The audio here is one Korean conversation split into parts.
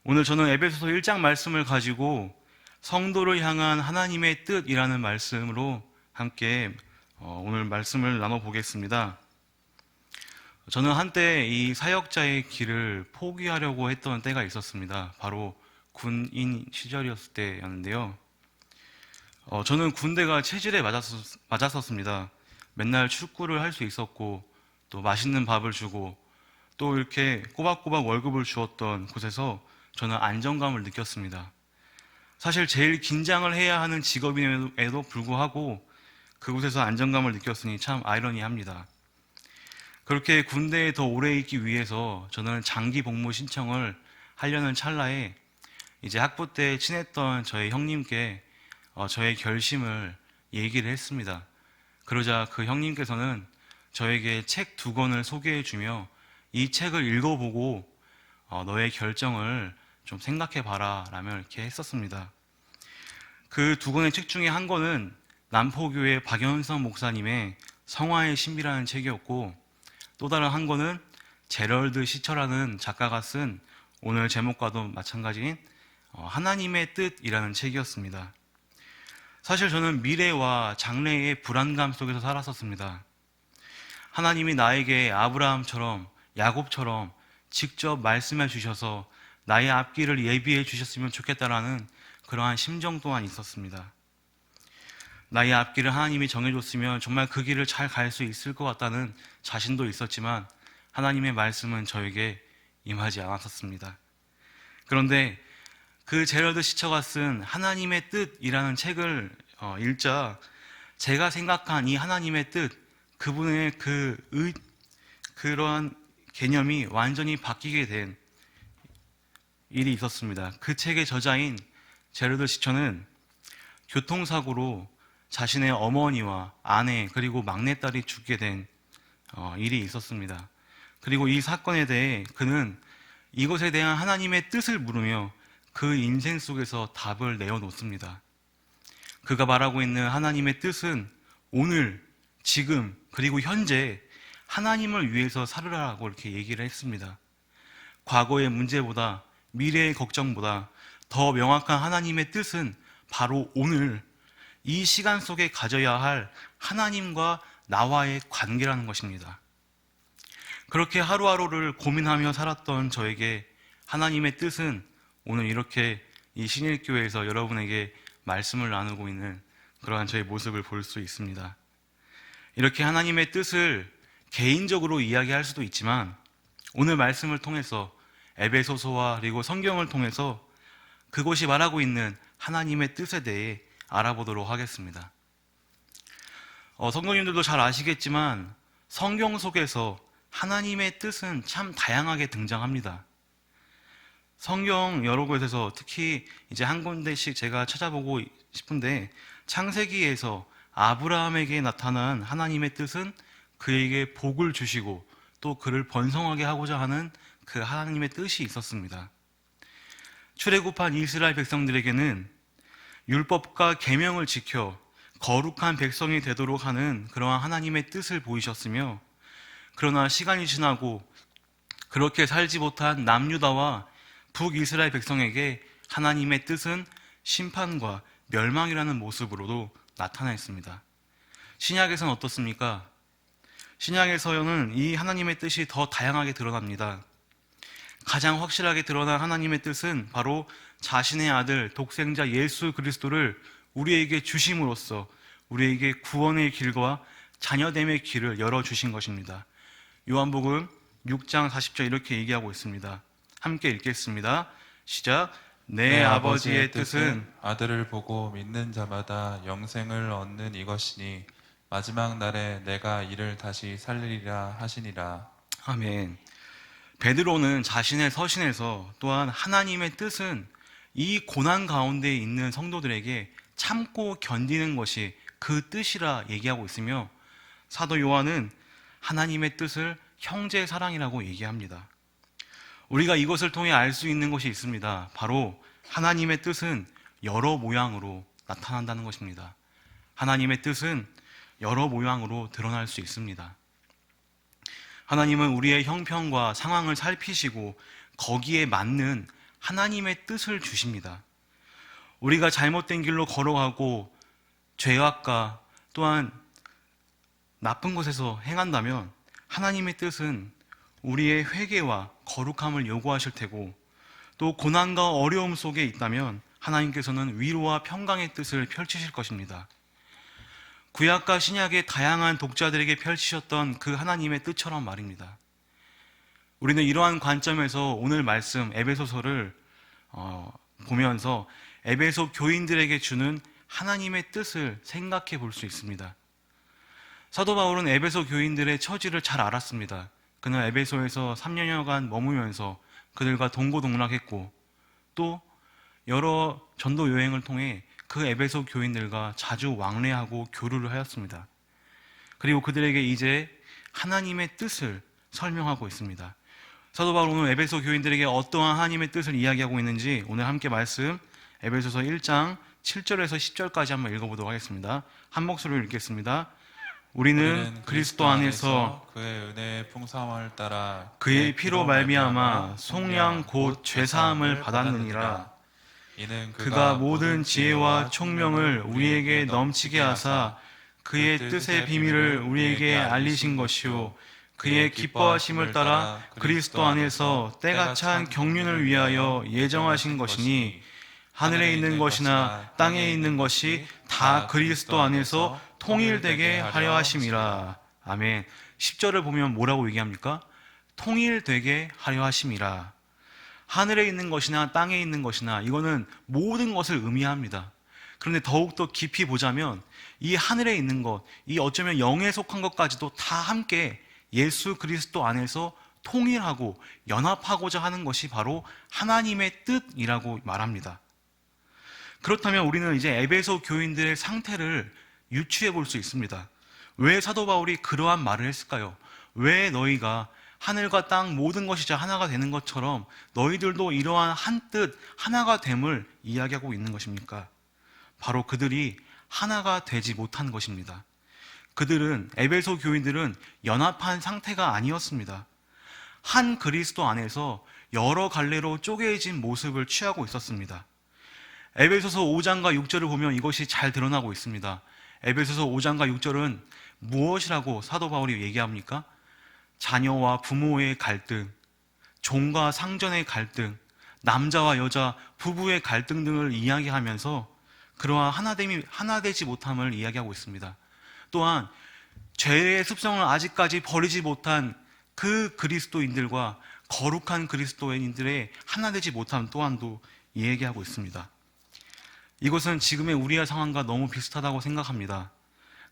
오늘 저는 에베소서 1장 말씀을 가지고 성도를 향한 하나님의 뜻이라는 말씀으로 함께 오늘 말씀을 나눠보겠습니다. 저는 한때 이 사역자의 길을 포기하려고 했던 때가 있었습니다. 바로 군인 시절이었을 때였는데요. 저는 군대가 체질에 맞았었습니다. 맨날 축구를 할 수 있었고 또 맛있는 밥을 주고 또 이렇게 꼬박꼬박 월급을 주었던 곳에서 저는 안정감을 느꼈습니다. 사실 제일 긴장을 해야 하는 직업임에도 불구하고 그곳에서 안정감을 느꼈으니 참 아이러니합니다. 그렇게 군대에 더 오래 있기 위해서 저는 장기 복무 신청을 하려는 찰나에 이제 학부 때 친했던 저의 형님께 저의 결심을 얘기를 했습니다. 그러자 그 형님께서는 저에게 책 2권을 소개해 주며 이 책을 읽어보고 너의 결정을 좀 생각해 봐라 라며 이렇게 했었습니다. 그 2권의 책 중에 한 권은 남포교회 박연성 목사님의 성화의 신비라는 책이었고, 또 다른 한 권은 제럴드 시처라는 작가가 쓴 오늘 제목과도 마찬가지인 하나님의 뜻이라는 책이었습니다. 사실 저는 미래와 장래의 불안감 속에서 살았었습니다. 하나님이 나에게 아브라함처럼 야곱처럼 직접 말씀해 주셔서 나의 앞길을 예비해 주셨으면 좋겠다라는 그러한 심정 또한 있었습니다. 나의 앞길을 하나님이 정해줬으면 정말 그 길을 잘 갈 수 있을 것 같다는 자신도 있었지만 하나님의 말씀은 저에게 임하지 않았었습니다. 그런데 그 제럴드 시처가 쓴 하나님의 뜻이라는 책을 읽자 제가 생각한 이 하나님의 뜻, 그분의 그러한 개념이 완전히 바뀌게 된 일이 있었습니다. 그 책의 저자인 제럴드 시처는 교통사고로 자신의 어머니와 아내 그리고 막내딸이 죽게 된 일이 있었습니다. 그리고 이 사건에 대해 그는 이것에 대한 하나님의 뜻을 물으며 그 인생 속에서 답을 내어놓습니다. 그가 말하고 있는 하나님의 뜻은 오늘, 지금, 그리고 현재 하나님을 위해서 살으라고 이렇게 얘기를 했습니다. 과거의 문제보다 미래의 걱정보다 더 명확한 하나님의 뜻은 바로 오늘 이 시간 속에 가져야 할 하나님과 나와의 관계라는 것입니다. 그렇게 하루하루를 고민하며 살았던 저에게 하나님의 뜻은 오늘 이렇게 이 신일교회에서 여러분에게 말씀을 나누고 있는 그러한 저의 모습을 볼 수 있습니다. 이렇게 하나님의 뜻을 개인적으로 이야기할 수도 있지만 오늘 말씀을 통해서 에베소서와 그리고 성경을 통해서 그곳이 말하고 있는 하나님의 뜻에 대해 알아보도록 하겠습니다. 성도님들도 잘 아시겠지만 성경 속에서 하나님의 뜻은 참 다양하게 등장합니다. 성경 여러 곳에서 특히 이제 한 군데씩 제가 찾아보고 싶은데, 창세기에서 아브라함에게 나타난 하나님의 뜻은 그에게 복을 주시고 또 그를 번성하게 하고자 하는 그 하나님의 뜻이 있었습니다. 출애굽한 이스라엘 백성들에게는 율법과 계명을 지켜 거룩한 백성이 되도록 하는 그러한 하나님의 뜻을 보이셨으며, 그러나 시간이 지나고 그렇게 살지 못한 남유다와 북이스라엘 백성에게 하나님의 뜻은 심판과 멸망이라는 모습으로도 나타났습니다. 신약에서는 어떻습니까? 신약에서는 이 하나님의 뜻이 더 다양하게 드러납니다. 가장 확실하게 드러난 하나님의 뜻은 바로 자신의 아들 독생자 예수 그리스도를 우리에게 주심으로써 우리에게 구원의 길과 자녀됨의 길을 열어주신 것입니다. 요한복음 6장 40절 이렇게 얘기하고 있습니다. 함께 읽겠습니다. 시작. 내 아버지의 뜻은 아들을 보고 믿는 자마다 영생을 얻는 이것이니 마지막 날에 내가 이를 다시 살리리라 하시니라. 아멘. 베드로는 자신의 서신에서 또한 하나님의 뜻은 이 고난 가운데 있는 성도들에게 참고 견디는 것이 그 뜻이라 얘기하고 있으며, 사도 요한은 하나님의 뜻을 형제 사랑이라고 얘기합니다. 우리가 이것을 통해 알 수 있는 것이 있습니다. 바로 하나님의 뜻은 여러 모양으로 나타난다는 것입니다. 하나님의 뜻은 여러 모양으로 드러날 수 있습니다. 하나님은 우리의 형편과 상황을 살피시고 거기에 맞는 하나님의 뜻을 주십니다. 우리가 잘못된 길로 걸어가고 죄악과 또한 나쁜 곳에서 행한다면 하나님의 뜻은 우리의 회개와 거룩함을 요구하실 테고, 또 고난과 어려움 속에 있다면 하나님께서는 위로와 평강의 뜻을 펼치실 것입니다. 구약과 신약의 다양한 독자들에게 펼치셨던 그 하나님의 뜻처럼 말입니다. 우리는 이러한 관점에서 오늘 말씀 에베소서를 보면서 에베소 교인들에게 주는 하나님의 뜻을 생각해 볼 수 있습니다. 사도 바울은 에베소 교인들의 처지를 잘 알았습니다. 그는 에베소에서 3년여간 머무면서 그들과 동고동락했고, 또 여러 전도 여행을 통해 그 에베소 교인들과 자주 왕래하고 교류를 하였습니다. 그리고 그들에게 이제 하나님의 뜻을 설명하고 있습니다. 사도 바울은 오늘 에베소 교인들에게 어떠한 하나님의 뜻을 이야기하고 있는지 오늘 함께 말씀 에베소서 1장 7절에서 10절까지 한번 읽어보도록 하겠습니다. 한 목소리로 읽겠습니다. 우리는 그리스도 안에서 그의 은혜의 풍성함을 따라 그의 피로 말미암아 속량 곧 죄사함을 받았느니라. 이는 그가 모든 지혜와 총명을 우리에게 넘치게 하사 그의 뜻의 비밀을 우리에게 알리신 것이요, 그의 기뻐하심을 따라 그리스도 안에서 때가 찬 경륜을 위하여 예정하신 것이니, 하늘에 있는 것이나 땅에 있는 것이 다 그리스도 안에서 통일되게 하려 하심이라. 아멘. 10절을 보면 뭐라고 얘기합니까? 통일되게 하려 하심이라. 하늘에 있는 것이나 땅에 있는 것이나, 이거는 모든 것을 의미합니다. 그런데 더욱더 깊이 보자면 이 하늘에 있는 것, 이 어쩌면 영에 속한 것까지도 다 함께 예수 그리스도 안에서 통일하고 연합하고자 하는 것이 바로 하나님의 뜻이라고 말합니다. 그렇다면 우리는 이제 에베소 교인들의 상태를 유추해 볼 수 있습니다. 왜 사도 바울이 그러한 말을 했을까요? 왜 너희가 하늘과 땅 모든 것이 하나가 되는 것처럼 너희들도 이러한 한 뜻, 하나가 됨을 이야기하고 있는 것입니까? 바로 그들이 하나가 되지 못한 것입니다. 그들은, 에베소 교인들은 연합한 상태가 아니었습니다. 한 그리스도 안에서 여러 갈래로 쪼개진 모습을 취하고 있었습니다. 에베소서 5장과 6절을 보면 이것이 잘 드러나고 있습니다. 에베소서 5장과 6절은 무엇이라고 사도 바울이 얘기합니까? 자녀와 부모의 갈등, 종과 상전의 갈등, 남자와 여자, 부부의 갈등 등을 이야기하면서 그러한 하나되지 못함을 이야기하고 있습니다. 또한 죄의 습성을 아직까지 버리지 못한 그 그리스도인들과 거룩한 그리스도인들의 하나되지 못함 또한도 얘기하고 있습니다. 이것은 지금의 우리의 상황과 너무 비슷하다고 생각합니다.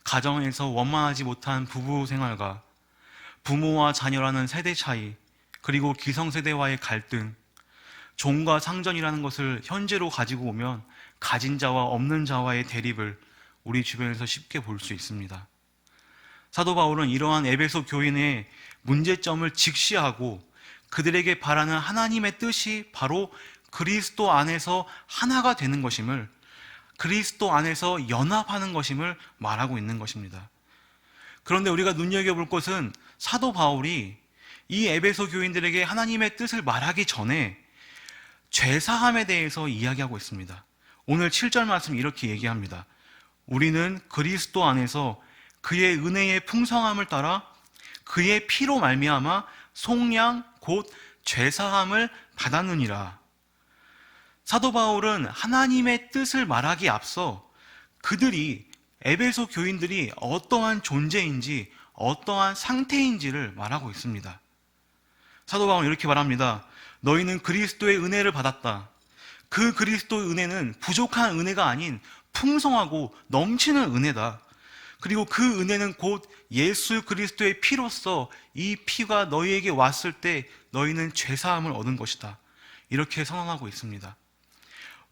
가정에서 원만하지 못한 부부 생활과 부모와 자녀라는 세대 차이, 그리고 기성세대와의 갈등, 종과 상전이라는 것을 현재로 가지고 오면 가진 자와 없는 자와의 대립을 우리 주변에서 쉽게 볼 수 있습니다. 사도 바울은 이러한 에베소 교인의 문제점을 직시하고 그들에게 바라는 하나님의 뜻이 바로 그리스도 안에서 하나가 되는 것임을, 그리스도 안에서 연합하는 것임을 말하고 있는 것입니다. 그런데 우리가 눈여겨볼 것은 사도 바울이 이 에베소 교인들에게 하나님의 뜻을 말하기 전에 죄사함에 대해서 이야기하고 있습니다. 오늘 7절 말씀 이렇게 얘기합니다. 우리는 그리스도 안에서 그의 은혜의 풍성함을 따라 그의 피로 말미암아 속량 곧 죄사함을 받았느니라. 사도 바울은 하나님의 뜻을 말하기 앞서 그들이, 에베소 교인들이 어떠한 존재인지 어떠한 상태인지를 말하고 있습니다. 사도 바울은 이렇게 말합니다. 너희는 그리스도의 은혜를 받았다. 그 그리스도의 은혜는 부족한 은혜가 아닌 풍성하고 넘치는 은혜다. 그리고 그 은혜는 곧 예수 그리스도의 피로써 이 피가 너희에게 왔을 때 너희는 죄사함을 얻은 것이다. 이렇게 선언하고 있습니다.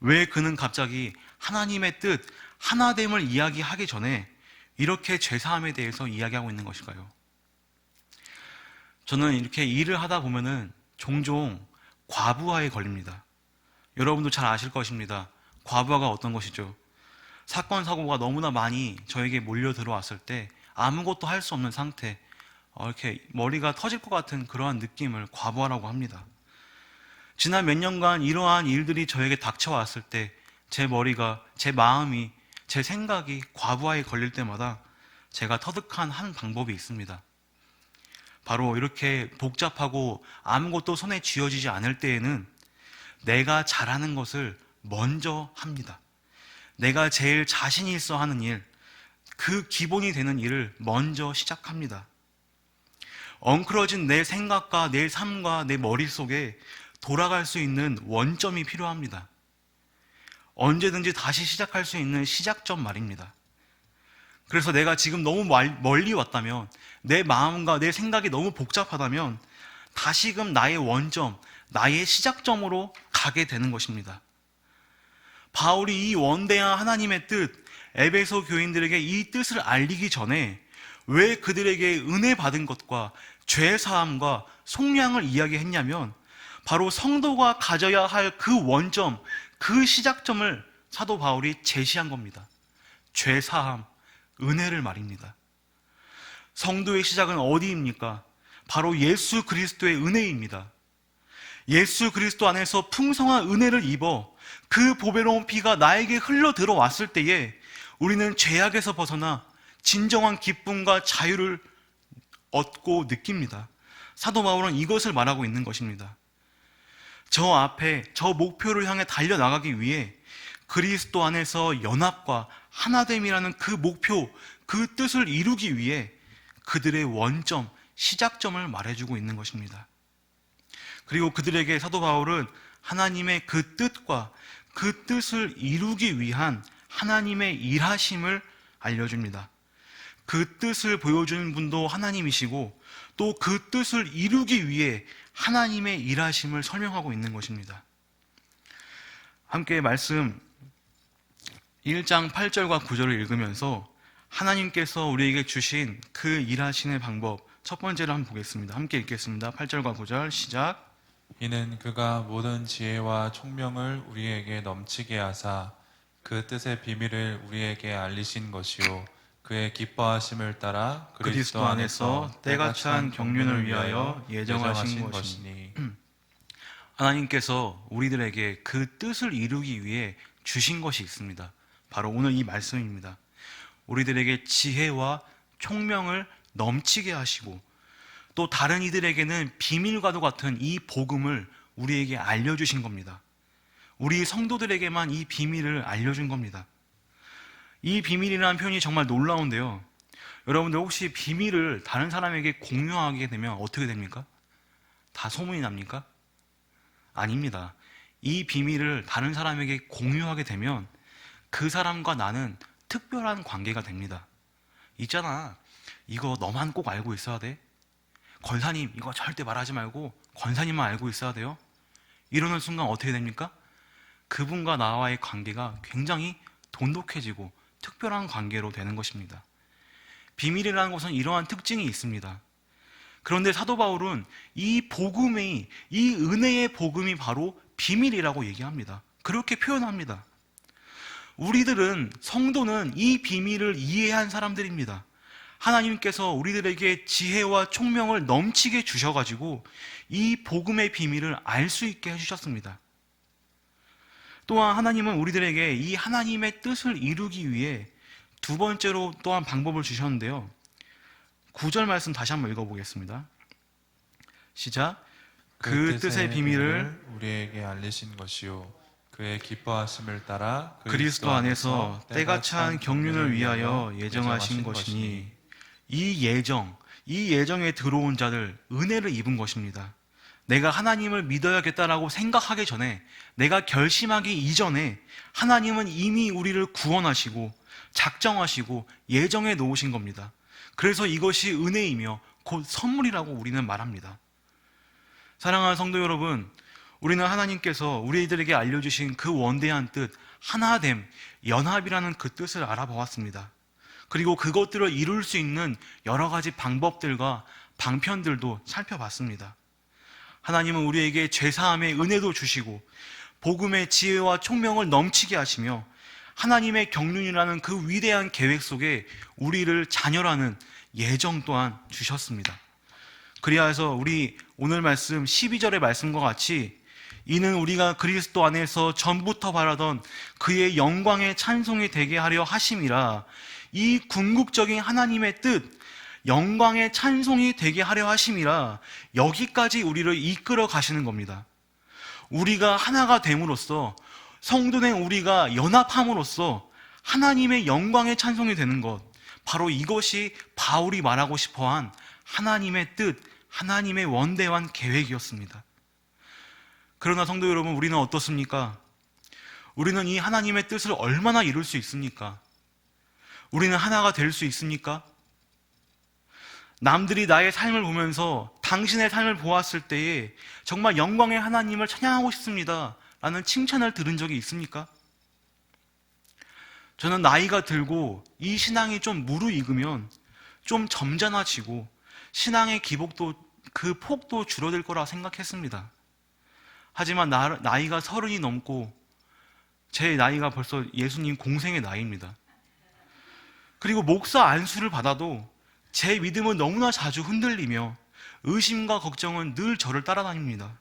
왜 그는 갑자기 하나님의 뜻, 하나됨을 이야기하기 전에 이렇게 죄사함에 대해서 이야기하고 있는 것일까요? 저는 이렇게 일을 하다 보면은 종종 과부하에 걸립니다. 여러분도 잘 아실 것입니다. 과부하가 어떤 것이죠? 사건, 사고가 너무나 많이 저에게 몰려 들어왔을 때 아무것도 할 수 없는 상태, 이렇게 머리가 터질 것 같은 그러한 느낌을 과부하라고 합니다. 지난 몇 년간 이러한 일들이 저에게 닥쳐왔을 때 제 머리가, 제 마음이, 제 생각이 과부하에 걸릴 때마다 제가 터득한 한 방법이 있습니다. 바로 이렇게 복잡하고 아무것도 손에 쥐어지지 않을 때에는 내가 잘하는 것을 먼저 합니다. 내가 제일 자신 있어 하는 일, 그 기본이 되는 일을 먼저 시작합니다. 엉클어진 내 생각과 내 삶과 내 머릿속에 돌아갈 수 있는 원점이 필요합니다. 언제든지 다시 시작할 수 있는 시작점 말입니다. 그래서 내가 지금 너무 멀리 왔다면, 내 마음과 내 생각이 너무 복잡하다면 다시금 나의 원점, 나의 시작점으로 가게 되는 것입니다. 바울이 이 원대한 하나님의 뜻, 에베소 교인들에게 이 뜻을 알리기 전에 왜 그들에게 은혜 받은 것과 죄 사함과 속량을 이야기했냐면, 바로 성도가 가져야 할 그 원점, 그 시작점을 사도 바울이 제시한 겁니다. 죄 사함, 은혜를 말입니다. 성도의 시작은 어디입니까? 바로 예수 그리스도의 은혜입니다. 예수 그리스도 안에서 풍성한 은혜를 입어 그 보배로운 피가 나에게 흘러 들어왔을 때에 우리는 죄악에서 벗어나 진정한 기쁨과 자유를 얻고 느낍니다. 사도 바울은 이것을 말하고 있는 것입니다. 저 앞에, 저 목표를 향해 달려나가기 위해 그리스도 안에서 연합과 하나됨이라는 그 목표, 그 뜻을 이루기 위해 그들의 원점, 시작점을 말해주고 있는 것입니다. 그리고 그들에게 사도 바울은 하나님의 그 뜻과 그 뜻을 이루기 위한 하나님의 일하심을 알려줍니다. 그 뜻을 보여주는 분도 하나님이시고 또 그 뜻을 이루기 위해 하나님의 일하심을 설명하고 있는 것입니다. 함께 말씀 1장 8절과 9절을 읽으면서 하나님께서 우리에게 주신 그 일하시는 방법, 첫 번째를 한번 보겠습니다. 함께 읽겠습니다. 8절과 9절 시작. 이는 그가 모든 지혜와 총명을 우리에게 넘치게 하사 그 뜻의 비밀을 우리에게 알리신 것이요 그의 기뻐하심을 따라 그리스도 안에서 때가 찬 경륜을 위하여 예정하신 것이니. 하나님께서 우리들에게 그 뜻을 이루기 위해 주신 것이 있습니다. 바로 오늘 이 말씀입니다. 우리들에게 지혜와 총명을 넘치게 하시고 또 다른 이들에게는 비밀과도 같은 이 복음을 우리에게 알려주신 겁니다. 우리 성도들에게만 이 비밀을 알려준 겁니다. 이 비밀이라는 표현이 정말 놀라운데요. 여러분들 혹시 비밀을 다른 사람에게 공유하게 되면 어떻게 됩니까? 다 소문이 납니까? 아닙니다. 이 비밀을 다른 사람에게 공유하게 되면 그 사람과 나는 특별한 관계가 됩니다. 있잖아, 이거 너만 꼭 알고 있어야 돼. 권사님, 이거 절대 말하지 말고 권사님만 알고 있어야 돼요. 이러는 순간 어떻게 됩니까? 그분과 나와의 관계가 굉장히 돈독해지고 특별한 관계로 되는 것입니다. 비밀이라는 것은 이러한 특징이 있습니다. 그런데 사도 바울은 이 복음이, 이 은혜의 복음이 바로 비밀이라고 얘기합니다. 그렇게 표현합니다. 우리들은, 성도는 이 비밀을 이해한 사람들입니다. 하나님께서 우리들에게 지혜와 총명을 넘치게 주셔가지고 이 복음의 비밀을 알 수 있게 해주셨습니다. 또한 하나님은 우리들에게 이 하나님의 뜻을 이루기 위해 두 번째로 또한 방법을 주셨는데요. 9절 말씀 다시 한번 읽어보겠습니다. 시작. 그 뜻의 비밀을 우리에게 알리신 것이요 그의 기뻐하심을 따라 그리스도 안에서 때가 찬 경륜을 위하여 예정하신 것이니. 이 예정에 들어온 자들, 은혜를 입은 것입니다. 내가 하나님을 믿어야겠다라고 생각하기 전에, 내가 결심하기 이전에 하나님은 이미 우리를 구원하시고 작정하시고 예정해 놓으신 겁니다. 그래서 이것이 은혜이며 곧 선물이라고 우리는 말합니다. 사랑하는 성도 여러분, 우리는 하나님께서 우리들에게 알려주신 그 원대한 뜻, 하나됨, 연합이라는 그 뜻을 알아보았습니다. 그리고 그것들을 이룰 수 있는 여러 가지 방법들과 방편들도 살펴봤습니다. 하나님은 우리에게 죄사함의 은혜도 주시고 복음의 지혜와 총명을 넘치게 하시며 하나님의 경륜이라는 그 위대한 계획 속에 우리를 자녀라는 예정 또한 주셨습니다. 그리하여서 우리 오늘 말씀 12절의 말씀과 같이 이는 우리가 그리스도 안에서 전부터 바라던 그의 영광의 찬송이 되게 하려 하심이라. 이 궁극적인 하나님의 뜻, 영광의 찬송이 되게 하려 하심이라, 여기까지 우리를 이끌어 가시는 겁니다. 우리가 하나가 됨으로써, 성도된 우리가 연합함으로써 하나님의 영광의 찬송이 되는 것, 바로 이것이 바울이 말하고 싶어한 하나님의 뜻, 하나님의 원대한 계획이었습니다. 그러나 성도 여러분, 우리는 어떻습니까? 우리는 이 하나님의 뜻을 얼마나 이룰 수 있습니까? 우리는 하나가 될 수 있습니까? 남들이 나의 삶을 보면서 당신의 삶을 보았을 때에 정말 영광의 하나님을 찬양하고 싶습니다 라는 칭찬을 들은 적이 있습니까? 저는 나이가 들고 이 신앙이 좀 무르익으면 좀 점잖아지고 신앙의 기복도, 그 폭도 줄어들 거라 생각했습니다. 하지만 나이가 30이 넘고 제 나이가 벌써 예수님 공생의 나이입니다. 그리고 목사 안수를 받아도 제 믿음은 너무나 자주 흔들리며 의심과 걱정은 늘 저를 따라다닙니다.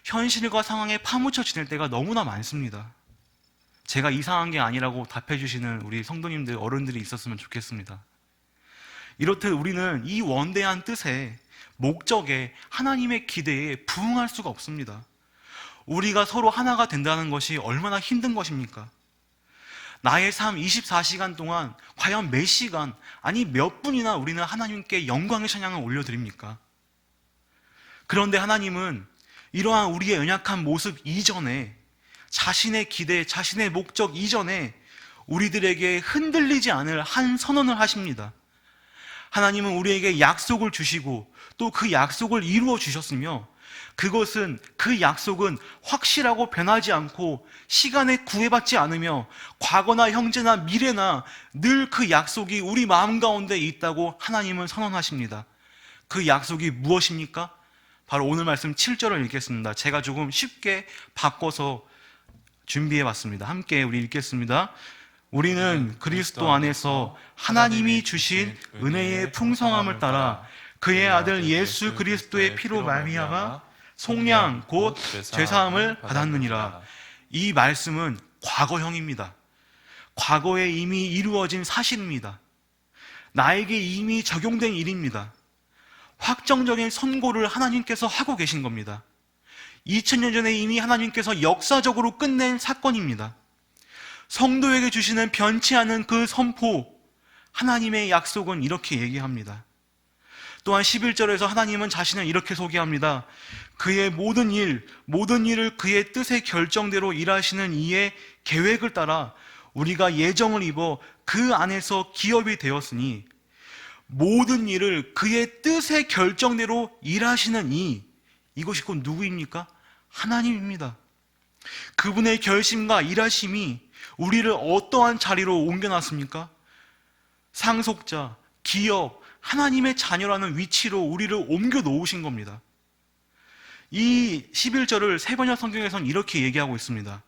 현실과 상황에 파묻혀 지낼 때가 너무나 많습니다. 제가 이상한 게 아니라고 답해 주시는 우리 성도님들, 어른들이 있었으면 좋겠습니다. 이렇듯 우리는 이 원대한 뜻에, 목적에, 하나님의 기대에 부응할 수가 없습니다. 우리가 서로 하나가 된다는 것이 얼마나 힘든 것입니까? 나의 삶 24시간 동안 과연 몇 시간, 아니 몇 분이나 우리는 하나님께 영광의 찬양을 올려드립니까? 그런데 하나님은 이러한 우리의 연약한 모습 이전에, 자신의 기대, 자신의 목적 이전에 우리들에게 흔들리지 않을 한 선언을 하십니다. 하나님은 우리에게 약속을 주시고 또 그 약속을 이루어 주셨으며, 그 약속은 확실하고 변하지 않고 시간에 구애받지 않으며 과거나 현재나 미래나 늘 그 약속이 우리 마음 가운데 있다고 하나님은 선언하십니다. 그 약속이 무엇입니까? 바로 오늘 말씀 7절을 읽겠습니다. 제가 조금 쉽게 바꿔서 준비해 봤습니다. 함께 우리 읽겠습니다. 우리는 그리스도 안에서 하나님이 주신 은혜의 풍성함을 따라 그의 아들 예수 그리스도의 피로 말미암아 속량 곧 죄사함을 받았느니라. 이 말씀은 과거형입니다. 과거에 이미 이루어진 사실입니다. 나에게 이미 적용된 일입니다. 확정적인 선고를 하나님께서 하고 계신 겁니다. 2000년 전에 이미 하나님께서 역사적으로 끝낸 사건입니다. 성도에게 주시는 변치 않은 그 선포, 하나님의 약속은 이렇게 얘기합니다. 또한 11절에서 하나님은 자신을 이렇게 소개합니다. 그의 모든 일을 그의 뜻의 결정대로 일하시는 이의 계획을 따라 우리가 예정을 입어 그 안에서 기업이 되었으니, 모든 일을 그의 뜻의 결정대로 일하시는 이것이 곧 누구입니까? 하나님입니다. 그분의 결심과 일하심이 우리를 어떠한 자리로 옮겨놨습니까? 상속자, 기업, 하나님의 자녀라는 위치로 우리를 옮겨 놓으신 겁니다. 이 11절을 세번역 성경에서는 이렇게 얘기하고 있습니다.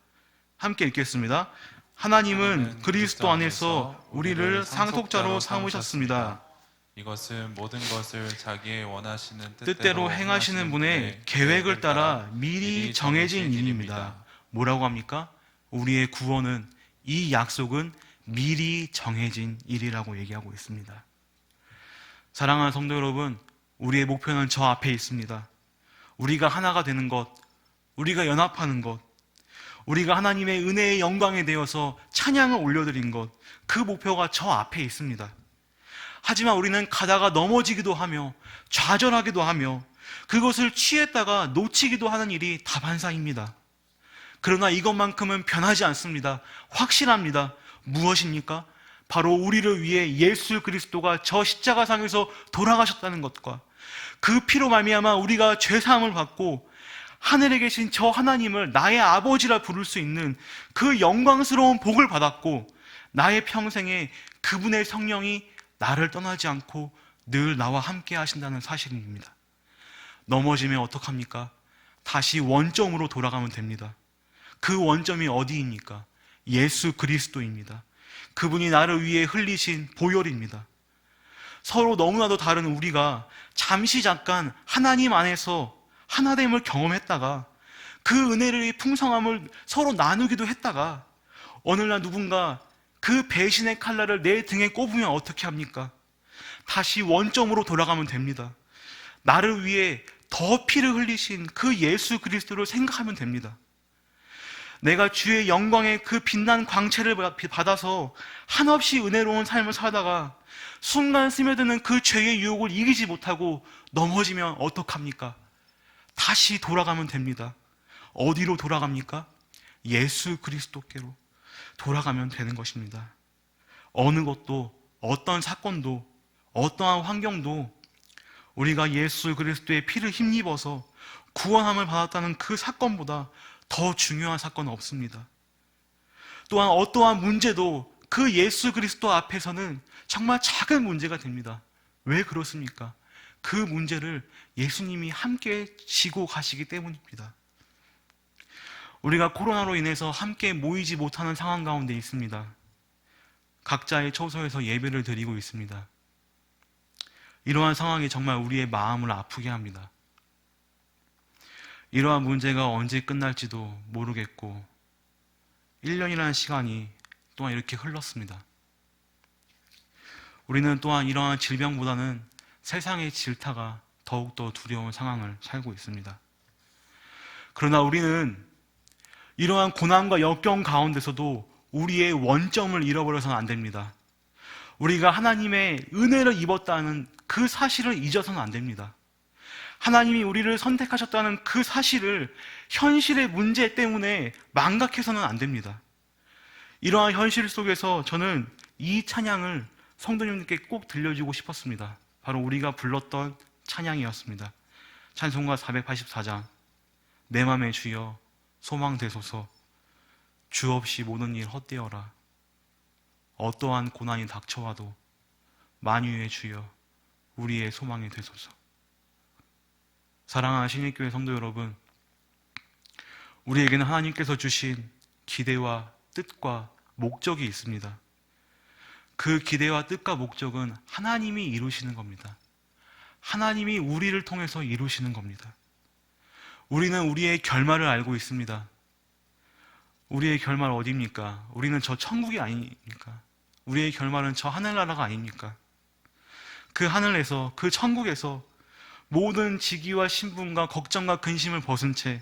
함께 읽겠습니다. 하나님은 그리스도 안에서 우리를 상속자로 삼으셨습니다. 이것은 모든 것을 자기의 원하시는 뜻대로 행하시는 분의 계획을 따라 미리 정해진 일입니다. 뭐라고 합니까? 우리의 구원은, 이 약속은 미리 정해진 일이라고 얘기하고 있습니다. 사랑하는 성도 여러분, 우리의 목표는 저 앞에 있습니다. 우리가 하나가 되는 것, 우리가 연합하는 것, 우리가 하나님의 은혜의 영광에 대해서 찬양을 올려드린 것, 그 목표가 저 앞에 있습니다. 하지만 우리는 가다가 넘어지기도 하며 좌절하기도 하며 그것을 취했다가 놓치기도 하는 일이 다반사입니다. 그러나 이것만큼은 변하지 않습니다. 확실합니다. 무엇입니까? 바로 우리를 위해 예수 그리스도가 저 십자가상에서 돌아가셨다는 것과 그 피로 말미암아 우리가 죄사함을 받고 하늘에 계신 저 하나님을 나의 아버지라 부를 수 있는 그 영광스러운 복을 받았고, 나의 평생에 그분의 성령이 나를 떠나지 않고 늘 나와 함께 하신다는 사실입니다. 넘어지면 어떡합니까? 다시 원점으로 돌아가면 됩니다. 그 원점이 어디입니까? 예수 그리스도입니다. 그분이 나를 위해 흘리신 보혈입니다. 서로 너무나도 다른 우리가 잠시 잠깐 하나님 안에서 하나됨을 경험했다가 그 은혜의 풍성함을 서로 나누기도 했다가 어느 날 누군가 그 배신의 칼날을 내 등에 꼽으면 어떻게 합니까? 다시 원점으로 돌아가면 됩니다. 나를 위해 더 피를 흘리신 그 예수 그리스도를 생각하면 됩니다. 내가 주의 영광의 그 빛난 광채를 받아서 한없이 은혜로운 삶을 살다가 순간 스며드는 그 죄의 유혹을 이기지 못하고 넘어지면 어떡합니까? 다시 돌아가면 됩니다. 어디로 돌아갑니까? 예수 그리스도께로 돌아가면 되는 것입니다. 어느 것도, 어떤 사건도, 어떠한 환경도 우리가 예수 그리스도의 피를 힘입어서 구원함을 받았다는 그 사건보다 더 중요한 사건은 없습니다. 또한 어떠한 문제도 그 예수 그리스도 앞에서는 정말 작은 문제가 됩니다. 왜 그렇습니까? 그 문제를 예수님이 함께 지고 가시기 때문입니다. 우리가 코로나로 인해서 함께 모이지 못하는 상황 가운데 있습니다. 각자의 처소에서 예배를 드리고 있습니다. 이러한 상황이 정말 우리의 마음을 아프게 합니다. 이러한 문제가 언제 끝날지도 모르겠고 1년이라는 시간이 또한 이렇게 흘렀습니다. 우리는 또한 이러한 질병보다는 세상의 질타가 더욱더 두려운 상황을 살고 있습니다. 그러나 우리는 이러한 고난과 역경 가운데서도 우리의 원점을 잃어버려서는 안 됩니다. 우리가 하나님의 은혜를 입었다는 그 사실을 잊어서는 안 됩니다. 하나님이 우리를 선택하셨다는 그 사실을 현실의 문제 때문에 망각해서는 안 됩니다. 이러한 현실 속에서 저는 이 찬양을 성도님께 꼭 들려주고 싶었습니다. 바로 우리가 불렀던 찬양이었습니다. 찬송가 484장 내 맘에 주여 소망되소서 주 없이 모든 일 헛되어라 어떠한 고난이 닥쳐와도 만유의 주여 우리의 소망이 되소서. 사랑하는 신일교회 성도 여러분, 우리에게는 하나님께서 주신 기대와 뜻과 목적이 있습니다. 그 기대와 뜻과 목적은 하나님이 이루시는 겁니다. 하나님이 우리를 통해서 이루시는 겁니다. 우리는 우리의 결말을 알고 있습니다. 우리의 결말 어디입니까? 우리는 저 천국이 아닙니까? 우리의 결말은 저 하늘나라가 아닙니까? 그 하늘에서, 그 천국에서 모든 직위와 신분과 걱정과 근심을 벗은 채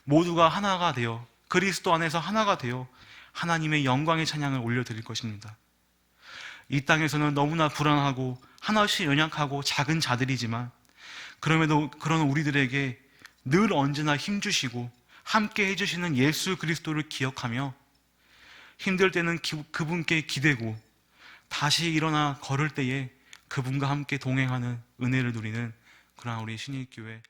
모두가 하나가 되어 그리스도 안에서 하나가 되어 하나님의 영광의 찬양을 올려드릴 것입니다. 이 땅에서는 너무나 불안하고 한없이 연약하고 작은 자들이지만 그럼에도 그런 우리들에게 늘 언제나 힘주시고 함께 해주시는 예수 그리스도를 기억하며 힘들 때는 그분께 기대고 다시 일어나 걸을 때에 그분과 함께 동행하는 은혜를 누리는 그러한 우리 신일교회